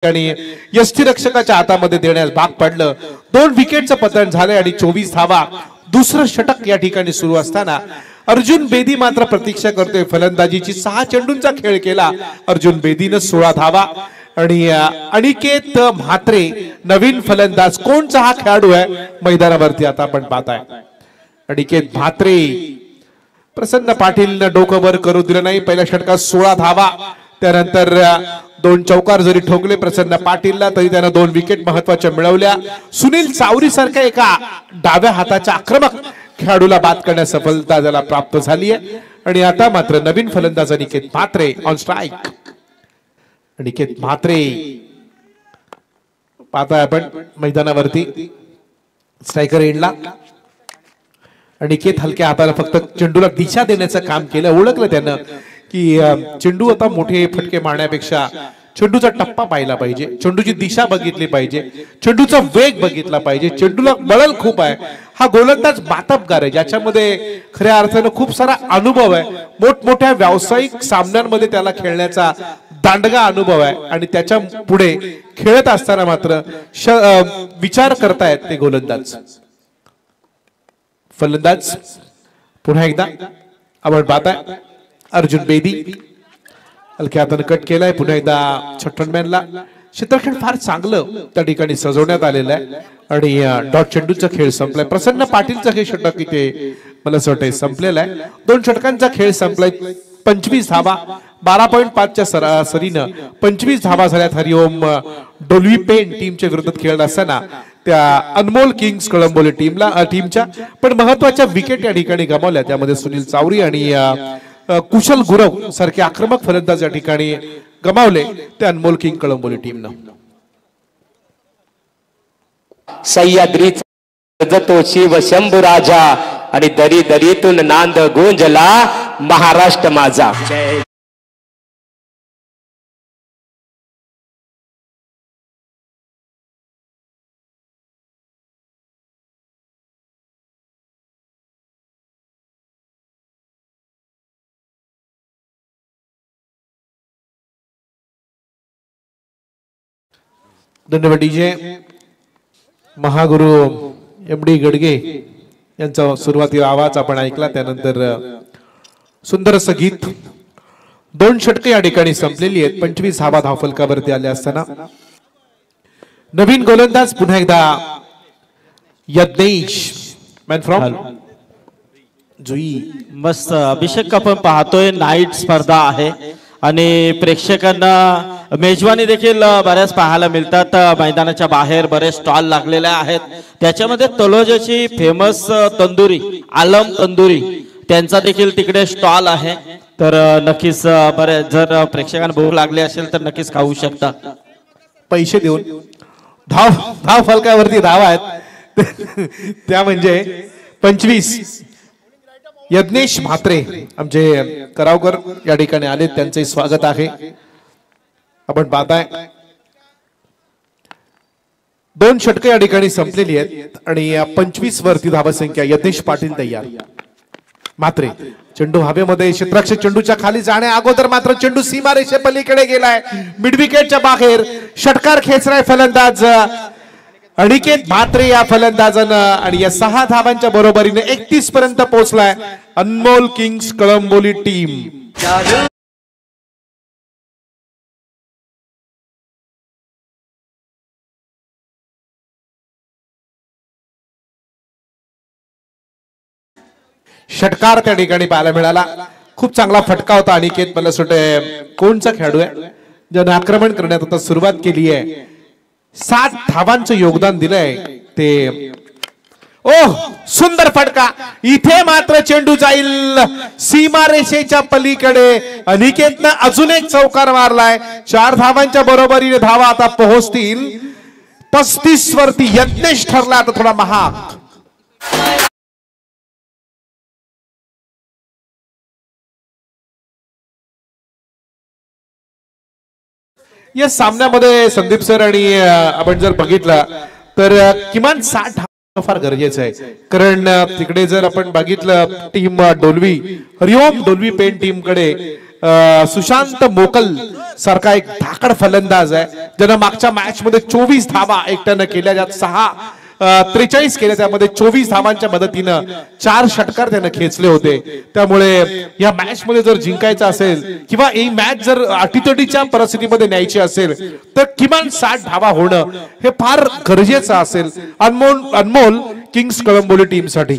आणि यष्टीरक्षकाच्या हातामध्ये देण्यास भाग पडलं। 2 विकेटचं पतन झाले आणि 24 धावा। दुसरं षटक या ठिकाणी सुरू असताना अर्जुन बेदी मात्र प्रतीक्षा करतोय फलंदाजीची। 6 चेंडूंचा खेळ केला अर्जुन बेदीनं, 16 धावा। आणि अनिकेत म्हात्रे नवीन फलंदाज। कोणचा हा खेळाडू आहे मैदानावरती आता आपण पाहताय। अनिकेत म्हात्रे, प्रसन्न पाटीलनं डोकं वर करू दिलं नाही। पहिल्या षटकात 16 धावा, त्यानंतर 2 चौकार जरी ठोकले प्रसन्न पाटीलला तरी त्यानं 2 विकेट महत्वाच्या मिळवल्या। सुनील चावरी सारख्या एका डाव्या हाताच्या आक्रमक खेळाडूला बाद करण्यास सफलता त्याला प्राप्त झाली आहे। आणि आता मात्र नवीन फलंदाज अनिकेत म्हात्रे ऑन स्ट्राइक। अनिकेत म्हात्रे पाहताय आपण मैदानावरती स्ट्रायकर एंडला। अनिकेत हलक्या हाताला फक्त चेंडूला दिशा देण्याचं काम केलं। ओळखलं त्यानं की चेंडू आता मोठे फटके मारण्यापेक्षा चेंडूचा टप्पा पाहिला पाहिजे, चेंडूची दिशा बघितली पाहिजे, चेंडूचा वेग बघितला पाहिजे। चेंडूला बळल खूप आहे। हा गोलंदाज बातबगार आहे ज्याच्यामध्ये खऱ्या अर्थानं खूप सारा अनुभव आहे। मोठमोठ्या व्यावसायिक सामन्यांमध्ये त्याला खेळण्याचा दांडगा अनुभव आहे आणि त्याच्या पुढे खेळत असताना मात्र विचार करतायत ते गोलंदाज। फलंदाज पुन्हा एकदा आपण पाहताय अर्जुन बेदी, हलक्या हाताने कट केलाय। पुन्हा एकदा छट्टनमॅनला क्षेत्ररक्षण फार चांगलं त्या ठिकाणी सजवण्यात आलेलं आहे आणि डॉट चेंडूचा खेळ संपलाय। प्रसन्न पाटीलचा हे षटक इथे मला असं वाटतंय संपलेला आहे। 2 षटकांचा खेळ संपलाय। 25 धावा, 12.5च्या सरासरीनं 25 धावा झाल्यात। हरिओम डोलवी पेन टीमच्या विरोधात खेळत असताना त्या अनमोल किंग्स कळंबोली टीमच्या पण महत्वाच्या विकेट या ठिकाणी गमावल्या। त्यामध्ये सुनील चावरी आणि कुशल गुरव सारखे आक्रमक फलंदाज या ठिकाणी गमावले ते अनमोल किंग कळंबोली टीमनं। सह्याद्रीचा तो शिव शंभू राजा आणि दरी दरीतून नांद गुंजला महाराष्ट्र माझा। धन्यवाद डीजे। महागुरु एमडी गडगे यांचा सुरुवातीला आवाज आपण ऐकला, त्यानंतर सुंदर असं गीत। 2 षटके या ठिकाणी संपलेली आहेत। 25 धावा धावफलकावरती आले असताना नवीन गोलंदाज पुन्हा एकदा यज्ञेश मॅन फ्रॉम जुई। मस्त अभिषेक आपण पाहतोय नाईट स्पर्धा आहे आणि प्रेक्षकांना मेजवानी देखील बऱ्याच पाहायला मिळतात। मैदानाच्या बाहेर बरेच स्टॉल लागलेले आहेत, त्याच्यामध्ये तलोजाची फेमस तंदुरी आलम तंदुरी त्यांचा देखील तिकडे स्टॉल आहे। तर नक्कीच बरेच जर प्रेक्षकांना भूक लागली असेल तर नक्कीच खाऊ शकता पैसे देऊन। धाव फलकावरती धावा आहेत त्या म्हणजे 25। यज्ञेश म्हात्रे आमचे करावकर या ठिकाणी आले, त्यांचे स्वागत आहे। आपण पाहताय 2 षटके या ठिकाणी संपलेली आहेत आणि 25 वरती धावसंख्या। यज्ञेश पाटील तयार। म्हात्रे चेंडू हवेमध्ये, क्षेत्ररक्षक चेंडूच्या खाली जाण्या अगोदर मात्र चेंडू सीमारेषे पलीकडे गेलाय, मिड विकेटच्या बाहेर। षटकार खेचलाय फलंदाज अनिकेत म्हात्रे या फलंदाजानं आणि या 6 धावांच्या बरोबरीने 31 पर्यंत पोहोचलाय अनमोल किंग्स कळंबोली टीम। षटकार त्या ठिकाणी पाहायला मिळाला, खूप चांगला फटका होता। अनिकेत मला वाटतं कोणचा खेळाडू आहे ज्याने आक्रमण करण्यात आता सुरुवात केली आहे। 7 धावांचं योगदान दिलंय ते। ओह सुंदर फटका, इथे मात्र चेंडू जाईल सीमारेषेच्या पलीकडे। अनिकेतनं अजून एक चौकार मारलाय। 4 धावांच्या बरोबरीने धावा आता पोहोचतील 35 वरती। यज्ञेश ठरला आता थोडा महाग। या सामन्यामध्ये संदीप सर आणि आपण जर बघितलं तर किमान 60 धावा फार गरजेचं आहे, कारण तिकडे जर आपण बघितलं टीम डोलवी हरिओम डोलवी पेन टीम कडे सुशांत मोकल सारखा एक धाकड फलंदाज आहे, ज्यानं मागच्या मॅच मध्ये 24 धावा एकट्यानं केल्या, ज्यात 43 केले, त्यामध्ये 24 धावांच्या मदतीनं 4 षटकार त्यानं खेचले होते. त्यामुळे या मॅच मध्ये जर जिंकायचं असेल किंवा ही मॅच जर अटीतटीच्या परिस्थितीमध्ये न्यायची असेल तर किमान 60 धावा होणं हे फार गरजेचं असेल अनमोल किंग्स कळंबोली टीमसाठी.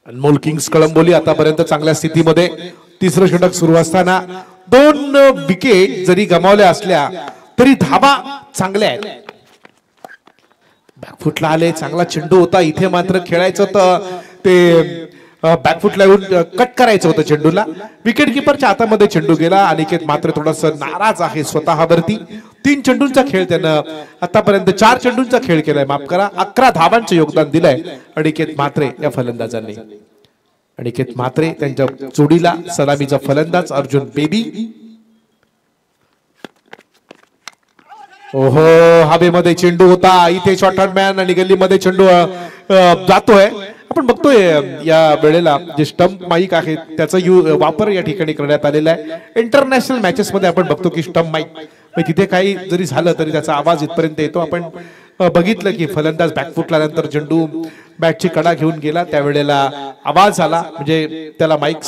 अनमोल किंग्स कळंबोली आतापर्यंत चांगल्या स्थितीमध्ये. तिसरं षटक सुरू असताना 2 विकेट जरी गमावल्या असल्या तरी धावा चांगल्या आहेत. बॅकफुटला आले, चांगला चेंडू होता, इथे मात्र खेळायचं तर ते बॅकफुटला येऊन कट करायचं होतं चेंडूला. विकेट किपरच्या हातामध्ये चेंडू गेला. अनिकेत मात्र थोडासा नाराज आहे स्वतःवरती. 3 चेंडूंचा खेळ त्यानं आतापर्यंत 4 चेंडूंचा खेळ केलाय, माफ करा, 11 धावांचं योगदान दिलंय अनिकेत म्हात्रे या फलंदाजांनी. अनिकेत म्हात्रे त्यांच्या जोडीला सलामीचा फलंदाज अर्जुन बेदी. ओहो, हवेमध्ये चेंडू होता, इथे शॉर्ट हँडमॅन आणि गल्लीमध्ये चेंडू जातोय. आपण बघतोय या वेळेला जे स्टंप माईक आहे त्याचा वापर या ठिकाणी करण्यात आलेला आहे. इंटरनॅशनल मॅचेस मध्ये आपण बघतो की स्टंप माईक तिथे काही जरी झालं तरी त्याचा आवाज इथपर्यंत येतो. आपण बघितलं की फलंदाज बॅकफुटला नंतर चेंडू बॅटची कडा घेऊन गेला, त्यावेळेला आवाज आला, म्हणजे त्याला माईक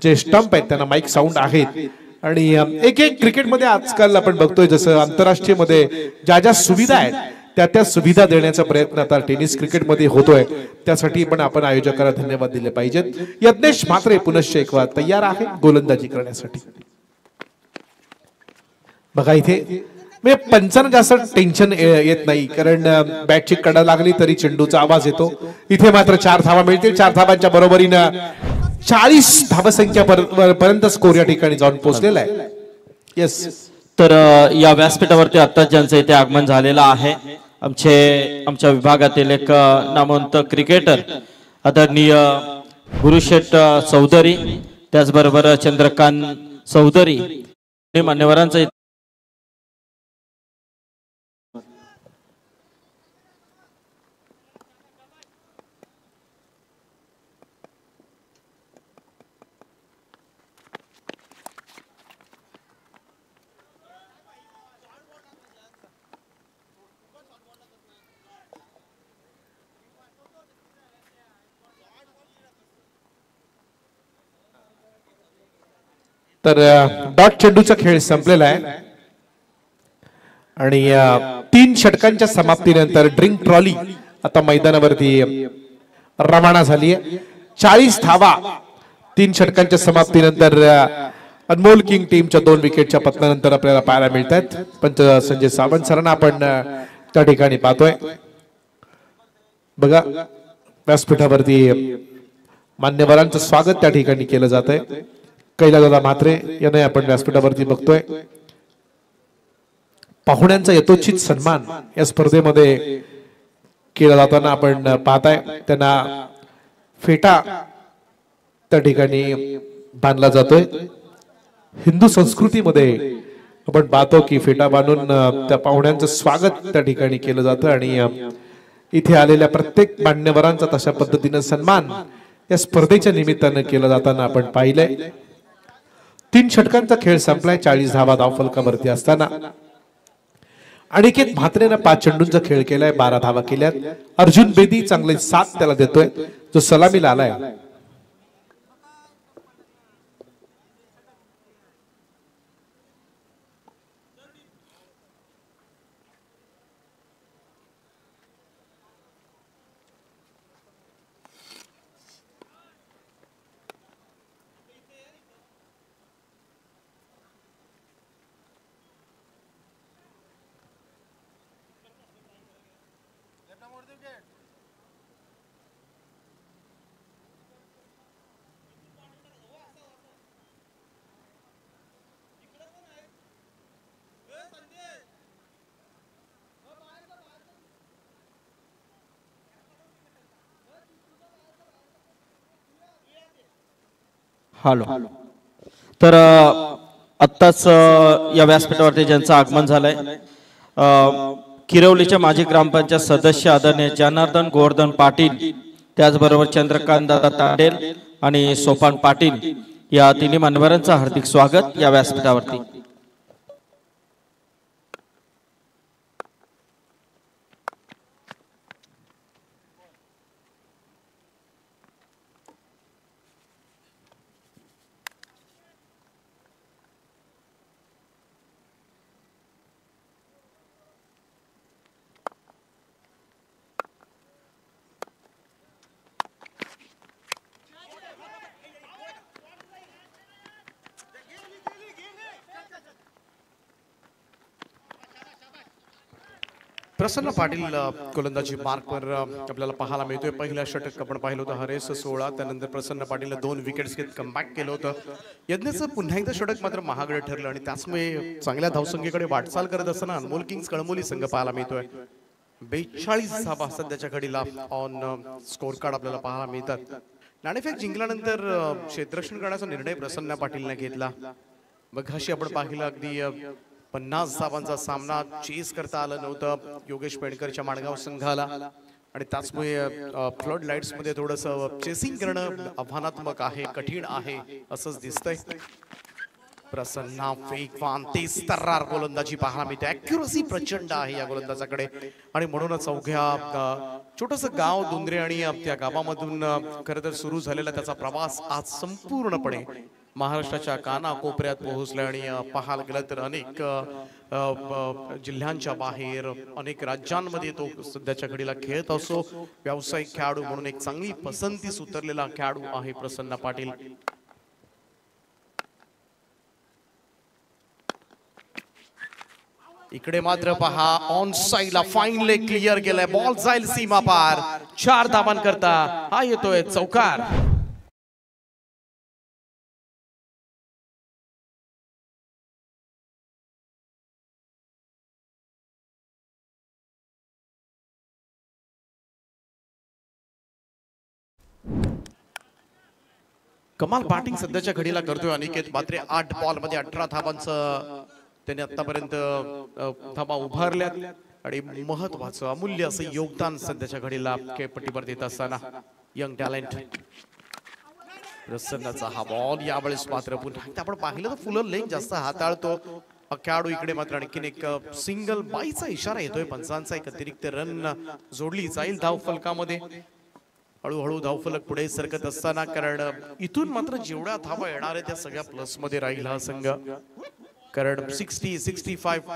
जे स्टंप आहेत त्यांना माईक साऊंड आहेत. आणि एक क्रिकेटमध्ये आजकाल आपण बघतोय जसं आंतरराष्ट्रीय मध्ये ज्या सुविधा आहेत त्या सुविधा देण्याचा प्रयत्न आता टेनिस क्रिकेटमध्ये होतोय. त्यासाठी पण आपण आयोजकांना धन्यवाद दिले पाहिजेत. यज्ञेश म्हात्रे पुनश्च एक वेळा तयार आहे गोलंदाजी करण्यासाठी. बघा इथे पंचांना जास्त टेन्शन येत नाही, कारण बॅटची कडा लागली तरी चेंडूचा आवाज येतो. इथे मात्र 4 धावा मिळतील. 4 धावांच्या बरोबरीनं 40 धावसंख्या पर्यंत स्कोर या ठिकाणी जाऊन पोहोचलेला आहे. येस, तर या व्यासपीठावरती आता ज्यांचं इथे आगमन झालेलं आहे आमच्या विभागातील एक नामवंत क्रिकेटर आदरणीय गुरुशेठ चौधरी, त्याचबरोबर चंद्रकांत चौधरी मान्यवरांचं तर डॉट चेंडूचा खेळ संपलेला आहे आणि 3 षटकांच्या समाप्तीनंतर ड्रिंक ट्रॉली आता मैदानावरती रवाना झाली आहे. 40 धावा 3 षटकांच्या समाप्तीनंतर अनमोल किंग टीमच्या 2 विकेटच्या पतनानंतर आपल्याला पाहायला मिळत आहेत. पंच संजय सावंत सरांना आपण त्या ठिकाणी पाहतोय. बघा व्यासपीठावरती मान्यवरांचं स्वागत त्या ठिकाणी केलं जात आहे. कैलासदादा म्हात्रे यांना आपण व्यासपीठावरती बघतोय. पाहुण्यांचा यथोचित सन्मान या स्पर्धेमध्ये केला जाताना आपण पाहताय. त्यांना फेटा त्या ठिकाणी बांधला जातोय. हिंदू संस्कृतीमध्ये आपण पाहतो की फेटा बांधून त्या पाहुण्यांचं स्वागत त्या ठिकाणी केलं जातं आणि इथे आलेल्या प्रत्येक मान्यवरांचा तशा पद्धतीने सन्मान या स्पर्धेच्या निमित्तानं केला जाताना आपण पाहिलंय. 3 षटकांचा खेळ संपलाय. 40 धावा धावफलकावरती असताना अनिकेत म्हात्रेनं 5 चेंडूंचा खेळ केलाय, 12 धावा केल्यात. अर्जुन बेदी चांगले 7 त्याला देतोय, जो सलामीला आलाय. हॅलो. तर आत्ताच या व्यासपीठावरती ज्यांचं आगमन झालंय किरवलीच्या माजी ग्रामपंचायत सदस्य आदरणीय जनार्दन गोवर्धन पाटील, त्याचबरोबर चंद्रकांत दादा तांडेल आणि सोपान पाटील या तिन्ही मान्यवरांचं हार्दिक स्वागत या व्यासपीठावरती. प्रसन्न पाटील गोलंदाजी मार्कवर आपल्याला पाहायला मिळतोय. पहिल्या षटक आपण पाहिलं होतं हरेस 16, त्यानंतर प्रसन्न पाटीलने 2 विकेट्स घेत कमबॅक केलं होतं. यज्ञचं पुन्हा एकदा षटक मात्र महागडे ठरलं आणि त्याचमुळे चांगल्या धावसंख्येकडे वाटचाल करत असताना अनमोल किंग्स कळंबोली संघ पाहायला मिळतोय. 42 धावा सध्याच्या घडीला ऑन स्कोर कार्ड आपल्याला पाहायला मिळतात. नाणेफेक जिंकल्यानंतर क्षेत्ररक्षण करण्याचा निर्णय प्रसन्न पाटीलने घेतला. मग अशी आपण पाहिलं अगदी 50 धावांचा सामना चेस करता आलं नव्हतं योगेश पेडकरच्या माणगाव संघाला आणि त्याचमुळे फ्लड लाईट्स मध्ये थोडंसं चेसिंग करणं आव्हानात्मक आहे, कठीण आहे असंच दिसतंय. प्रसन्न वेगवान तेज तर्रार गोलंदाजी पाहायला मिळते. ॲक्युरसी प्रचंड आहे या गोलंदाजाकडे आणि म्हणूनच अवघ्या छोटंसं गाव दुंद्रे आणि त्या गावामधून खरं तर सुरू झालेला त्याचा प्रवास आज संपूर्णपणे महाराष्ट्राच्या कानाकोपऱ्यात पोहोचला आणि पाहायला गेलं तर अनेक जिल्ह्यांच्या बाहेर अनेक राज्यांमध्ये तो सध्याच्या घडीला खेळत असो. व्यावसायिक खेळाडू म्हणून एक चांगली पसंतीस उतरलेला खेळाडू आहे प्रसन्न पाटील. इकडे मात्र पहा ऑन साइडला फाईन लेग क्लिअर केलाय. बॉल जाईल सीमा पार. 4 धावांकरता हा येतोय चौकार. कमाल बॅटिंग सध्याच्या घडीला करतोय अनिकेत मात्रे. 8 बॉल मध्ये 18 धावांचं त्याने आतापर्यंत धावा उभारल्यात आणि महत्वाचं अमूल्य असं योगदान सध्याच्या घडीला खेळपट्टीवर देत असताना यंग टॅलेंट प्रसन्नाचा हा बॉल यावेळेस मात्र पुन्हा आपण पाहिलं तर फुलर लेग जास्त हाताळतो खेळाडू. इकडे मात्र आणखीन एक सिंगल बाईचा इशारा येतोय पंचांचा. एक अतिरिक्त रन जोडली जाईल धाव फलकामध्ये. हळूहळू धावफलक पुढे सरकत असताना कारण इथून मात्र जेवढ्या धावा येणार आहे त्या सगळ्या प्लस मध्ये राहील हा संघ. कारण 60-65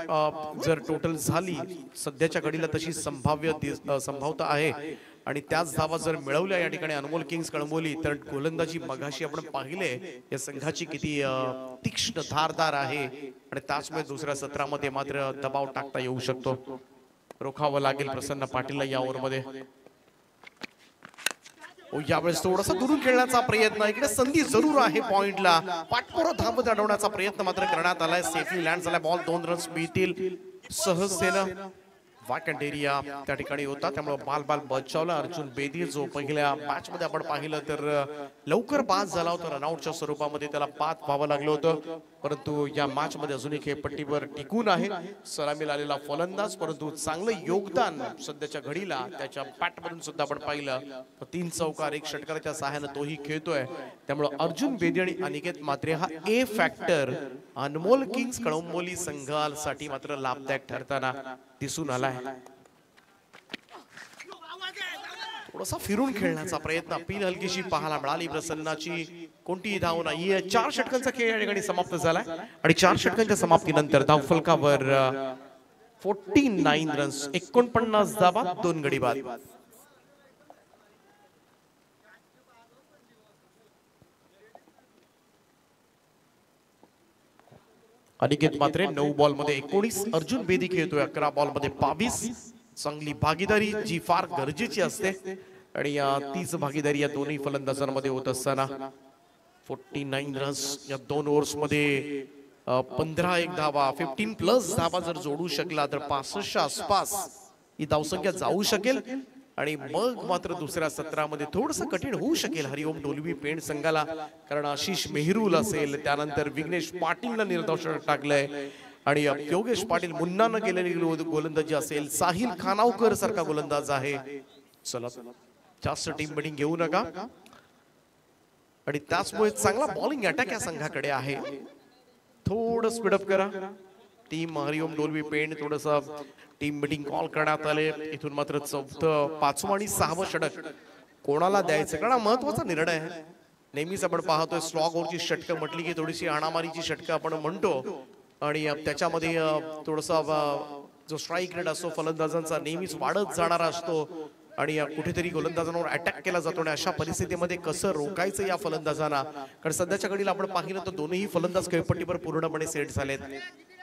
जर टोटल झाली सध्याच्या घडीला तशी संभाव्यता आहे आणि त्याच धावा जर मिळवल्या या ठिकाणी अनमोल किंग्स कळंबोली तर गोलंदाजी मगाशी आपण पाहिले या संघाची किती तीक्ष्ण धारदार आहे आणि त्याचमुळे दुसऱ्या सत्रामध्ये मात्र दबाव टाकता येऊ शकतो. रोखावं लागेल प्रसन्न पाटीलला या ओव्हरमध्ये. यावेळेस थोडासा दुरून खेळण्याचा प्रयत्न. इकडे संधी जरूर आहे पॉइंटला. पाठपोरा धाव अडवण्याचा प्रयत्न मात्र करण्यात आलाय. सेफली लँड झाला बॉल. 2 रन्स मिळतील सहजतेनं. वॅकंट एरिया त्या ठिकाणी होता त्यामुळे बाल बचावला अर्जुन बेदी जो पहिल्या मॅच मध्ये आपण पाहिलं तर लवकर बाद झाला होता. रनआउटच्या स्वरूपामध्ये त्याला बाद व्हावं लागलं होतं परंतु या मॅच मध्ये अजूनही खेळपट्टीवर टिकून आहे. सलामीला आलेला फलंदाज परंतु चांगलं योगदान सध्याच्या घडीला त्याच्या बॅट मधून सुद्धा आपण पाहिलं. 3 चौकार 1 षटकाराच्या सहाय्याने तोही खेळतोय त्यामुळे अर्जुन बेदी आणि अनिकेत मात्रे हा ए फॅक्टर अनमोल किंग्स कळंबोली संघासाठी मात्र लाभदायक ठरताना दिसून आलाय. थोडासा फिरून खेळण्याचा प्रयत्न पिन हलकीशी पाहायला मिळाली. प्रसन्नाची कोणतीही धाव नाही. 4 षटकांचा खेळ या ठिकाणी समाप्त झालाय आणि 4 षटकांच्या समाप्तीनंतर धावफलकावर 49 रन्स 49 धावा 2 गडी बाद. अनिकेत मात्रे 9 बॉल मध्ये 19. अर्जुन बेदी खेळतोय 11 बॉल मध्ये 22. चांगली भागीदारी जी फार गरजेची असते आणि तीच भागीदारी या दोन्ही फलंदाजांमध्ये होत असताना 49 रन्स या 2 ओव्हर्स मध्ये 15 धावा 15 प्लस धावा जर जोडू शकला तर 65च्या आसपास ही धावसंख्या जाऊ शकेल आणि मग मात्र दुसऱ्या सत्रामध्ये थोडंसं कठीण होऊ शकेल हरिओम ढोलवी पेंड संघाला. कारण आशिष मेहरुल असेल त्यानंतर विघ्नेश पाटीलला निर्धाव टाकलंय आणि योगेश पाटील मुन्नानं केलेली गोलंदाजी असेल. साहिल खानावकर सारखा गोलंदाज आहे. चला जास्त टीम बिल्डिंग घेऊ नका आणि त्याचमुळे चांगला बॉलिंग अटॅक या संघाकडे आहे. थोडं स्पीडअप करा. टीम हरिओम डोलवी पेंड थोडस टीम मीटिंग कॉल करण्यात आले. इथून मात्र चौथं, पाचवं आणि सहावं षटक कोणाला द्यायचं, कारण महत्वाचा निर्णय आहे. नेहमीच आपण पाहतोय स्लॉग ओव्हरची षटकं म्हटली की थोडीशी हाणामारीची षटकं आपण म्हणतो आणि त्याच्यामध्ये थोडासा जो स्ट्राईक रेट असतो फलंदाजांचा नेहमीच वाढत जाणारा असतो आणि कुठेतरी गोलंदाजांवर अटॅक केला जातो आणि अशा परिस्थितीमध्ये कसं रोखायचं या फलंदाजांना, कारण सध्याच्या घडीला आपण पाहिलं तर दोन्ही फलंदाज खेळपट्टीवर पूर्णपणे सेट झालेत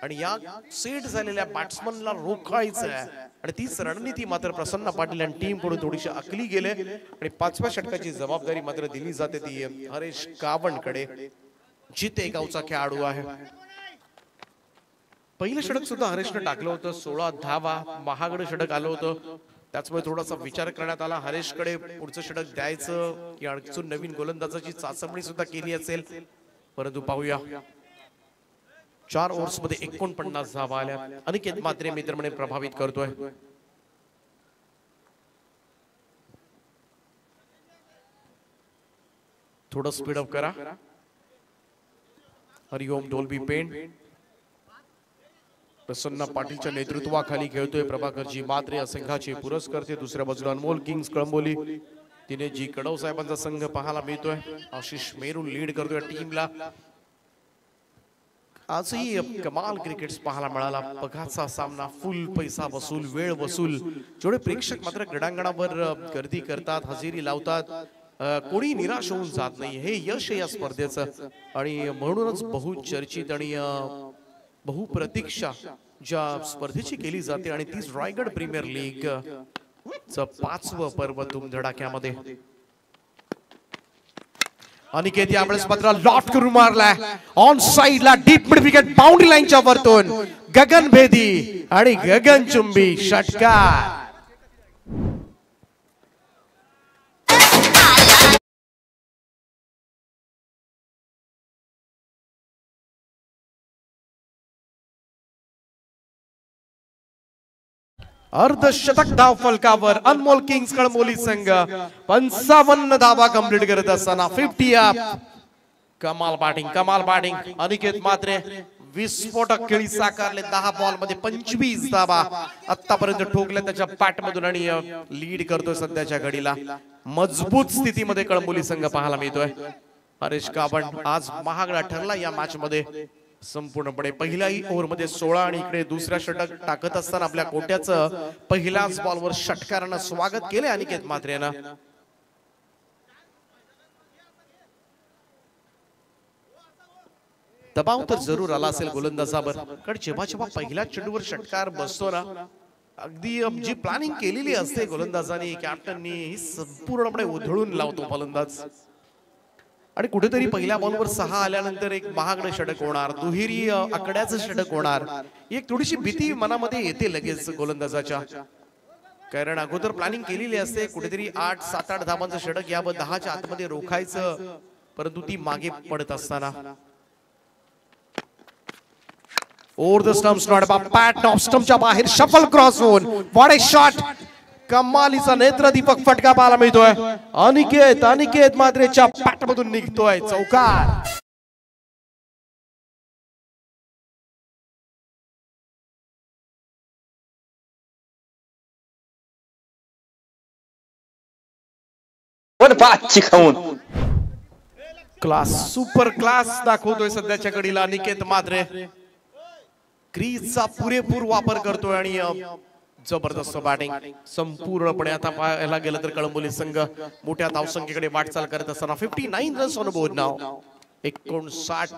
आणि या सेट झालेल्या बॅट्समनला रोखायचं आहे आणि तीच रणनीती मात्र प्रसन्न पाटील आणि टीम कडून थोडीशी आखली गेले आणि पाचव्या षटकाची जबाबदारी मात्र दिली जाते ती हरेश कावणकडे. जिते गावचा खेळाडू आहे. पहिलं षटक सुद्धा हरेशनं टाकलं होतं. 16 धावा महागड षटक आलं होतं. त्याचमुळे थोडासा विचार करण्यात आला हरेशकडे पुढचं षटक द्यायचं की अडचून नवीन गोलंदाजाची चाचपणी सुद्धा केली असेल, परंतु पाहूया. 4 ओव्हर्स मध्ये 49 धावा आल्या. अनिकेत मात्रे मित्रमंडळी प्रभावित करतोय. थोडं स्पीडअप करा. हरिओम डोलबी पेंड प्रसन्न पाटीलच्या नेतृत्वाखाली खेळतोय. प्रभाकरजी मात्रे संघाचे पुरस्कर्ते. दुसऱ्या बाजूला अनमोल किंग्स कळंबोली तिने जी कडव साहेबांचा संघ पाहायला मिळतोय. आशिष मेरू लीड करतोय टीमला. आजही कमाल क्रिकेट पाहायला मिळाला. पगाचा सामना, फुल पैसा वसूल, वेळ वसूल. जेवढे प्रेक्षक मात्र क्रीडांगणावर गर्दी करतात, हजेरी लावतात, कोणी निराश होऊन जात नाही, हे यश या स्पर्धेचं आणि म्हणूनच बहुचर्चित आणि बहुप्रतीक्षा ज्या स्पर्धेची केली जाते आणि तीच रायगड प्रीमियर लीग च 5वं पर्व धुमधडाक्यामध्ये. अनिकेत यावेळेस मात्र लॉफ्ट करून मारलाय ऑन साइडला डीप मिड विकेट बाउंड्री लाईनच्या वरतून. गगनभेदी आणि गगनचुंबी षटकार. अर्धशतक धाव फलकावर अनमोल किंग्स कळंबोली संघ 55 धावा कंप्लीट करत असताना 50 अप. कमाल बॅटिंग अनिकेत मात्रे विस्फोटक खेळी साकारले. 10 बॉल मध्ये 25 धावा आतापर्यंत ठोकल्या त्याच्या बॅट मधून आणि लीड करतोय सध्याच्या घडीला. मजबूत स्थितीमध्ये कळंबोली संघ पाहायला मिळतोय. हरेश कावण आज महागडा ठरला या मॅच मध्ये संपूर्णपणे. पहिल्याही ओव्हर मध्ये 16 आणि इकडे दुसऱ्या षटक टाकत असताना आपल्या कोट्याचं पहिल्याच बॉलवर षटकारानं स्वागत केले अनिकेत मात्रेनं. दबाव तर जरूर आला असेल गोलंदाजावर, कारण जेव्हा पहिल्या चेंडूवर षटकार बसतो ना, अगदी जी प्लॅनिंग केलेली असते गोलंदाजांनी, कॅप्टननी, ही संपूर्णपणे उधळून लावतो फलंदाज. आणि कुठेतरी पहिल्या बॉलवर 6 आल्यानंतर एक महागडं षटक होणार, दुहेरी आकड्याचं षटक होणार, एक थोडीशी भीती मनामध्ये येते लगेच गोलंदाजाच्या, कारण अगोदर प्लॅनिंग केलेली असते. कुठेतरी 8, 7, 8 धावांचं षटक यावर 10च्या आतमध्ये रोखायचं, परंतु ती मागे पडत असताना over the stumps not a pat off स्टंपच्या बाहेर शफल क्रॉस होऊन व्हॉट अ शॉट. कमालीचा नेत्रदीपक फटका पाहायला मिळतोय. अनिकेत मात्रेच्या पॅट मधून निघतोय चौकार. क्लास, सुपर क्लास दाखवतोय सध्याच्या घडीला अनिकेत मात्रे. क्रीजचा पुरेपूर वापर करतोय आणि जबरदस्त बॅटिंग. संपूर्णपणे आता पाहायला गेलं तर कळंबोली संघ मोठ्या धावसंख्येकडे वाटचाल करत असताना 59 रन्स ऑन बोर्ड नाव. 59.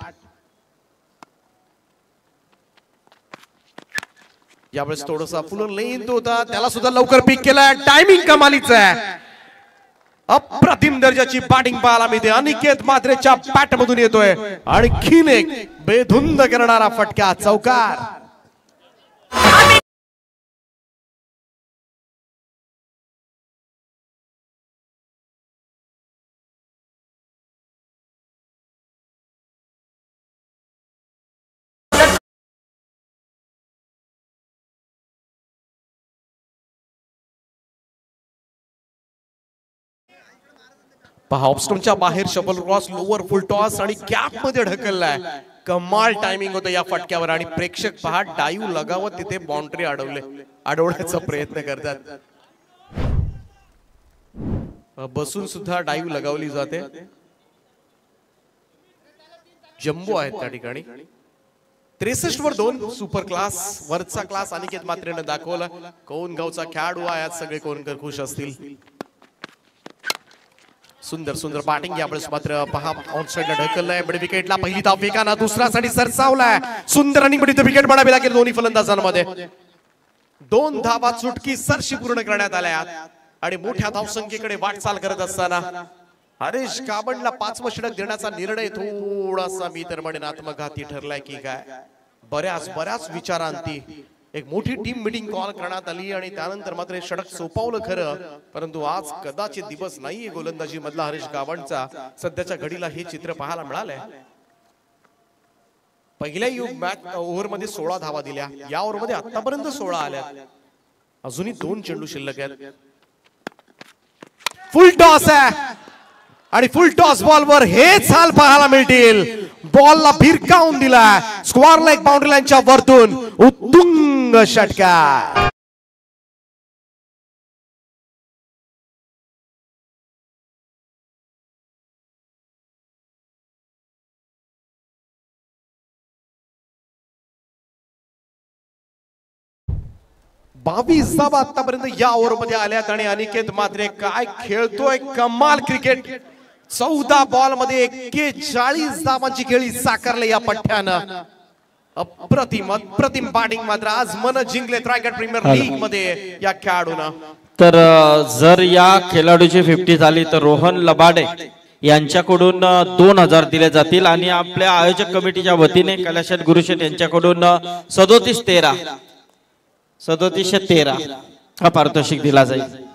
यावेळेस थोडासा फुलर लेंथ होता, त्याला सुद्धा लवकर पिक केला. टायमिंग कमालीचं आहे. अप्रतिम दर्जाची बॅटिंग पाहायला मिळते. अनिकेत मात्रेच्या बॅट मधून येतोय आणखीन एक बेधुंद करणारा फटका चौकार. पहा ऑफस्टोनच्या बाहेर शटल क्रॉस लोअर फुल टॉस आणि गॅप मध्ये ढकललाय. कमाल टायमिंग होतं या फटक्यावर आणि प्रेक्षक पहा डाईव्ह लगावत तिथे बाउंड्री अडवण्याचा प्रयत्न करतात. बसून सुद्धा डाईव्ह लगावली जाते. जम्बो आहेत त्या ठिकाणी. 63 वर 2 सुपर क्लास वरचा क्लास अनिकेत मात्रेनं दाखवला. कोणगावचा खेळाडू आहे आज सगळे कोणकर खुश असतील. सुंदर सुंदर बॅटिंग यावेळेस मात्र पहा ऑन साइडला ढकललाय. बडी विकेटला पहिली धाव फेकाना दुसरा साठी सरसावलाय. सुंदर रनिंग बडी विकेट बडावी लागेल दोन्ही फलंदाजांमध्ये. 2 धावा चुटकी सरशी पूर्ण करण्यात आल्या आणि मोठ्या धावसंख्येकडे वाटचाल करत असताना हरीश गाबणला 5वं षटक देण्याचा निर्णय थोडासा मी तर म्हणेन आत्मघाती ठरलाय की काय. बऱ्याच विचारांती एक मोठी टीम मीटिंग कॉल करण्यात आली आणि त्यानंतर मात्र हे षटक सोपवलं खरं, परंतु आज कदाचित दिवस नाहीये गोलंदाजी मधला हरीश गाबणचा. सध्याच्या घडीला हे चित्र पाहायला मिळालंय. पहिल्या मॅच ओव्हर मध्ये 16 धावा दिल्या. या ओव्हर मध्ये आतापर्यंत 16 आल्या. अजूनही 2 चेंडू शिल्लक आहेत. फुल टॉस आहे आणि फुल टॉस बॉलवर हेच हाल पाहायला मिळतील. बॉलला भिरकावून दिला. स्क्वेअर लेग बाउंड्री लाईनच्या वरतून उत्तुंग षटकार. बावीस धावा आतापर्यंत या ओव्हर मध्ये आल्यात आणि अनिकेत मात्रे काय खेळतोय. कमाल क्रिकेट. 14 बॉल मध्ये 41 धावांची खेळी साकारली या पठ्ठ्यानं. अप्रतिम बॅटिंग मात्र आज मन जिंकले रायगड प्रीमियर लीग मध्ये या खेळाडूंना. तर जर या खेळाडूची 50 झाली तर रोहन लबाडे यांच्याकडून 2000 दिले जातील आणि आपल्या आयोजक कमिटीच्या वतीने कैलाशेठ गुरुशेठ यांच्याकडून 3713 हा पारितोषिक दिला जाईल.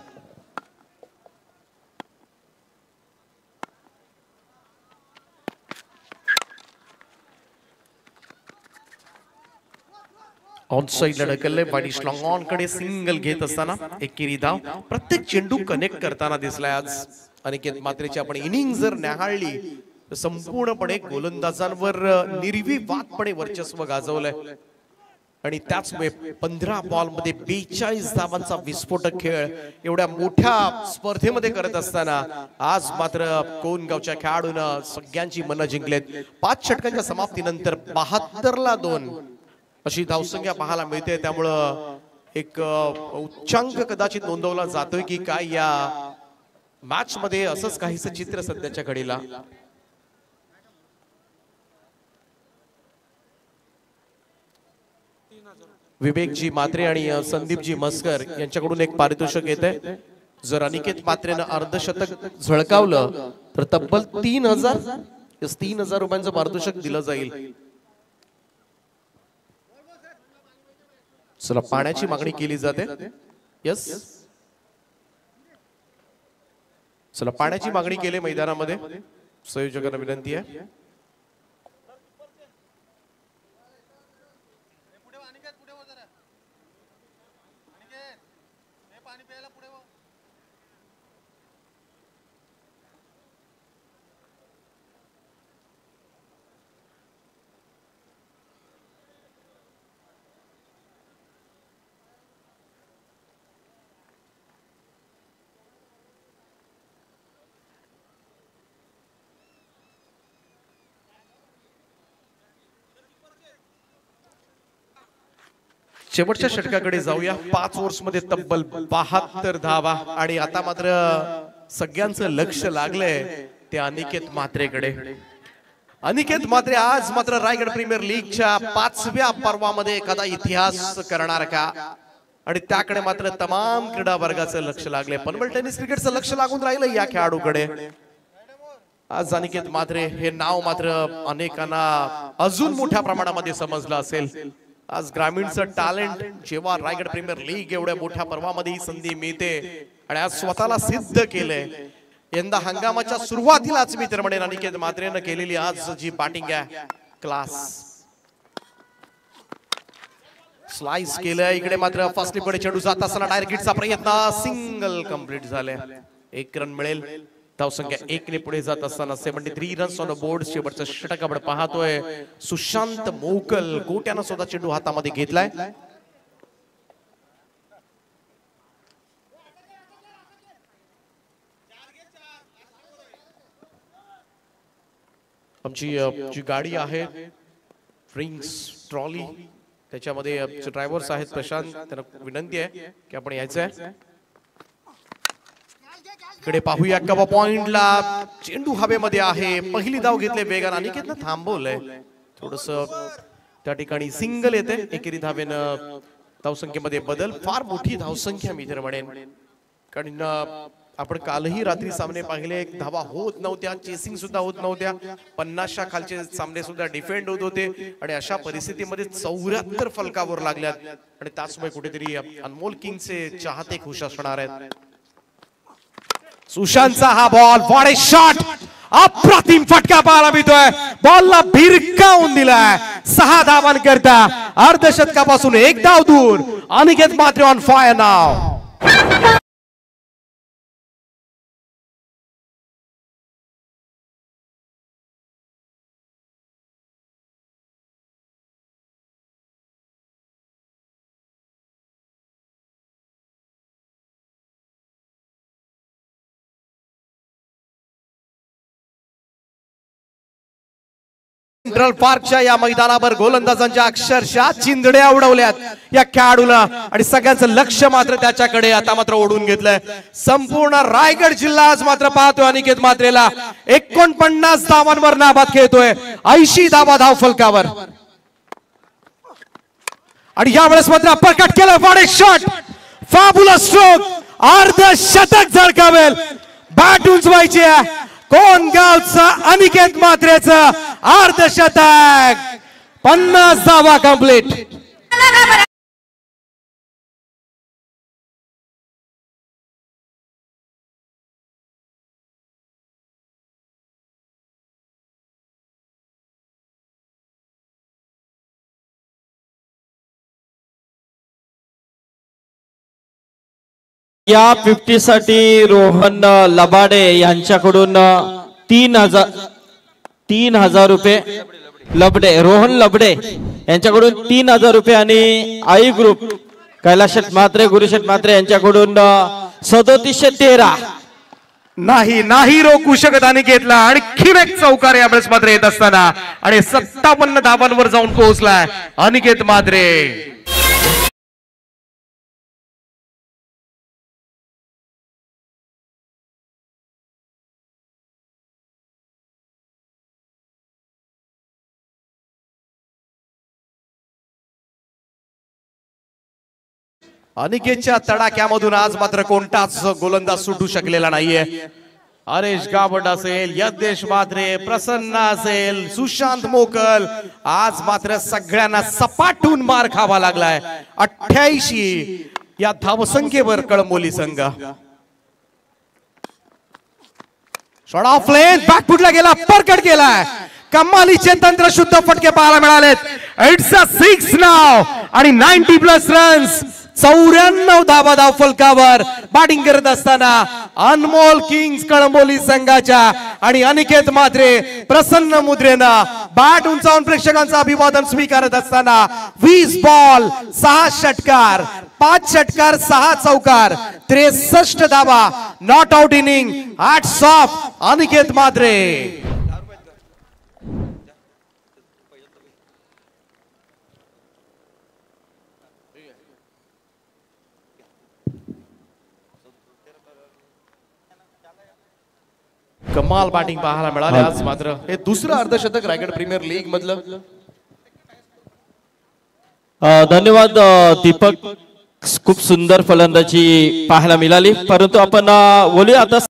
ऑन साइडला ढकलले. वाईट लॉंग ऑन कडे सिंगल घेत असताना एकेरी धाव. प्रत्येक चेंडू कनेक्ट करताना दिसलाय आज अनिकेत मात्रेची. आपण इनिंग जर न्याहाळली तर संपूर्णपणे गोलंदाजांवर निर्विवादपणे वर्चस्व गाजवलंय आणि त्याचमुळे 15 बॉल मध्ये 42 धावांचा विस्फोटक खेळ एवढ्या मोठ्या स्पर्धेमध्ये करत असताना आज मात्र कोणगावच्या खेळाडूनं सगळ्यांची मनं जिंकलेत. 5 षटकांच्या समाप्तीनंतर 72 ला 2 अशी धावसंख्या पाहायला मिळते. त्यामुळं एक उच्चांक कदाचित नोंदवला जातोय की काय या मॅच मध्ये. असंच काहीसं चित्र सध्याच्या घडीला. विवेकजी मात्रे आणि संदीपजी मस्कर यांच्याकडून एक पारितोषिक येते. जर अनिकेत मात्रेनं अर्धशतक झळकावलं तर तब्बल 3000 रुपयांचं पारितोषिक दिलं जाईल. चला पाण्याची मागणी केली जाते. यस चला पाण्याची मागणी केली मैदानामध्ये. संयोजकांना विनंती आहे. शेवटच्या षटकाकडे जाऊया. 5 ओव्हर्स मध्ये तब्बल 72 धावा आणि आता मात्र सगळ्यांचं लक्ष लागलंय ते अनिकेत मात्रेकडे. अनिकेत मात्रे आज मात्र रायगड प्रीमियर लीगच्या 5व्या पर्वामध्ये एखादा इतिहास करणार का आणि त्याकडे मात्र तमाम क्रीडा वर्गाचं लक्ष लागले. पनवेल टेनिस क्रिकेटचं लक्ष लागून राहिलं या खेळाडूकडे. आज अनिकेत मात्रे हे नाव मात्र अनेकांना अजून मोठ्या प्रमाणामध्ये समजलं असेल. आज ग्रामीणचं टॅलेंट जेव्हा रायगड प्रीमियर लीग एवढ्या मोठ्या पर्वामध्ये ही संधी मिळते आणि आज स्वतःला सिद्ध केलंय. यंदा हंगामाच्या सुरुवातीलाच मी तर म्हणेन अनिकेत मात्रेनं केलेली आज जी बॅटिंग आहे क्लास. स्लाइस केलंय. इकडे मात्र फर्स्ट कडे चेंडू जात असताना डायरेक्ट हिटचा प्रयत्न. सिंगल कंप्लीट झाले. 1 रन मिळेल. धावसंख्या 1 ने पुढे जात असताना 73 रन्स ऑन द बोर्ड. शेवटचं षटक आपण पाहतोय. सुशांत मोकल गोट्यानं सुद्धा चेंडू हातामध्ये घेतलाय. आमची जी गाडी आहे रिंग्स ट्रॉली त्याच्यामध्ये ड्रायव्हर्स आहेत प्रशांत, त्यांना विनंती आहे की आपण यायचंय. इकडे पाहूया कबा पॉइंटला चेंडू हवेमध्ये आहे. पहिली धाव घेतले वेगाने. अनिकेतनं थांबवलंय थोडस. त्या ठिकाणी सिंगल येते. एकेरी धावेनं धावसंख्येमध्ये बदल. फार मोठी धावसंख्या मी तर म्हणेन, कारण आपण कालही रात्री सामने पाहिले. धावा होत नव्हत्या, चेसिंग सुद्धा होत नव्हत्या. 50च्या खालचे सामने सुद्धा डिफेंड होत होते आणि अशा परिस्थितीमध्ये 74 फलकावर लागल्यात आणि त्याचमुळे कुठेतरी अनमोल किंगचे चाहते खुश असणार आहेत. सुशांतचा हा बॉल, व्हॉट अ शॉट. अप्रतिम फटका पाहायला मिळतोय. बॉलला भिरकावून दिलाय. 6 धावांकरता अर्धशतकापासून 1 धाव दूर. अनिकेत मात्रे ऑन फायर नाव. सेंट्रल पार्कच्या या मैदानावर गोलंदाजांच्या अक्षरशः चिंधड्या उडवल्यात या खेळाडूला आणि सगळ्यांचं लक्ष मात्र त्याच्याकडे आता मात्र ओढून घेतलंय. संपूर्ण रायगड जिल्हा आज मात्र पाहतोय अनिकेत मात्रेला. 49 धावांवर नाबाद खेळतोय. 80 धावा धाव फलकावर आणि यावेळेस मात्र अपरकट केलं. What a shot. Fabulous stroke. अर्धशतक झळकावेल. बॅट उंचवायची. कोण गावचा अनिकेत मात्रेचं अर्धशतक. 50 धावा कंप्लीट. या 50 साठी रोहन लबाडे यांच्याकडून 3,000 रुपये. रोहन लबडे यांच्याकडून 3,000 रुपये आणि आई ग्रुप कैलाशेठ म्हात्रे गुरुशेठ म्हात्रे यांच्याकडून 3713. नाही रोखू शकत अनिकेतला. आणखीन एक चौकार यावेळेस मात्र येत असताना आणि 57 धावांवर जाऊन पोहोचलाय अनिकेत मात्रे. अनिकेतच्या तडाख्यामधून आज मात्र कोणताच गोलंदाज सुटू शकलेला नाहीये. हरेश गावड असेल, यज्ञेश मात्रे, प्रसन्न असेल, सुशांत मोकल, आज मात्र सगळ्यांना सपाटून मार खावा लागलाय. 88 या धावसंख्येवर कळंबोली संघ. शॉट ऑफ लेन, बॅकफुटला गेला, परकट गेलाय. कमालीचे तंत्र शुद्ध फटके पाहायला मिळालेत. इट्स अ 6 नाव आणि 90+ रन्स. 94 धावा धाव फलकावर बॅटिंग करत असताना अनमोल किंग्स कळंबोली संघाच्या आणि अनिकेत मात्रे प्रसन्न मुद्रेनं बॅट उंचावून प्रेक्षकांचं अभिवादन स्वीकारत असताना 20 बॉल 6 षटकार, 5 षटकार 6 चौकार, 63 धावा. Not out inning. Hats off Aniket Mhatre. कमाल बॅटिंग पाहायला मिळाले आज मात्र. हे दुसरं अर्धशतक रायगड प्रीमियर लीग मधलं. धन्यवाद दीपक. खूप सुंदर फलंदाजी पाहायला मिळाली. परंतु आपण बोलूया आता